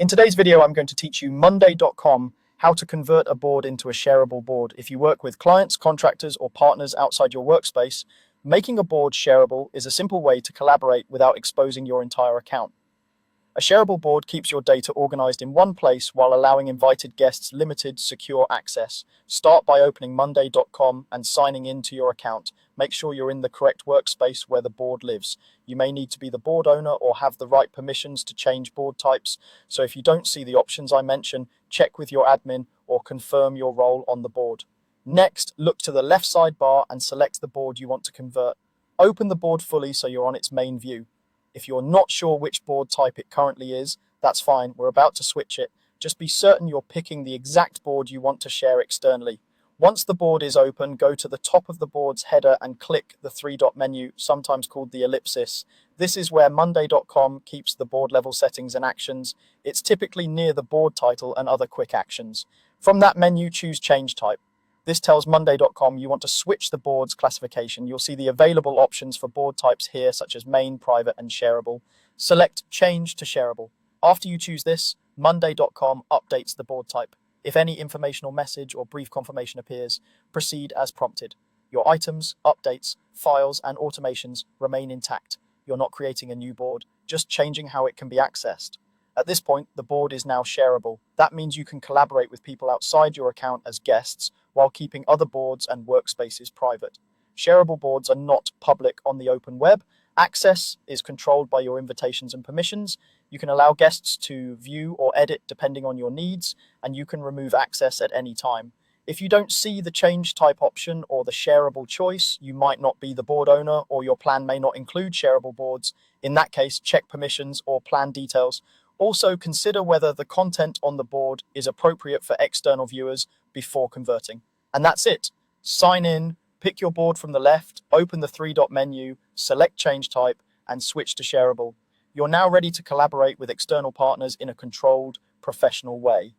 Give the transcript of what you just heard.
In today's video, I'm going to teach you Monday.com how to convert a board into a shareable board. If you work with clients, contractors, or partners outside your workspace, making a board shareable is a simple way to collaborate without exposing your entire account. A shareable board keeps your data organized in one place while allowing invited guests limited, secure access. Start by opening Monday.com and signing into your account. Make sure you're in the correct workspace where the board lives. You may need to be the board owner or have the right permissions to change board types. So if you don't see the options I mention, check with your admin or confirm your role on the board. Next, look to the left sidebar and select the board you want to convert. Open the board fully so you're on its main view. If you're not sure which board type it currently is, that's fine, we're about to switch it. Just be certain you're picking the exact board you want to share externally. Once the board is open, go to the top of the board's header and click the three-dot menu, sometimes called the ellipsis. This is where Monday.com keeps the board level settings and actions. It's typically near the board title and other quick actions. From that menu, choose Change Type. This tells Monday.com you want to switch the board's classification. You'll see the available options for board types here, such as main, private, and shareable. Select Change to Shareable. After you choose this, Monday.com updates the board type. If any informational message or brief confirmation appears, proceed as prompted. Your items, updates, files, and automations remain intact. You're not creating a new board, just changing how it can be accessed. At this point, the board is now shareable. That means you can collaborate with people outside your account as guests while keeping other boards and workspaces private. Shareable boards are not public on the open web. Access is controlled by your invitations and permissions. You can allow guests to view or edit depending on your needs, and you can remove access at any time. If you don't see the change type option or the shareable choice, you might not be the board owner or your plan may not include shareable boards. In that case, check permissions or plan details. Also, consider whether the content on the board is appropriate for external viewers before converting. And that's it. Sign in, pick your board from the left, open the three-dot menu, select Change Type, and switch to Shareable. You're now ready to collaborate with external partners in a controlled, professional way.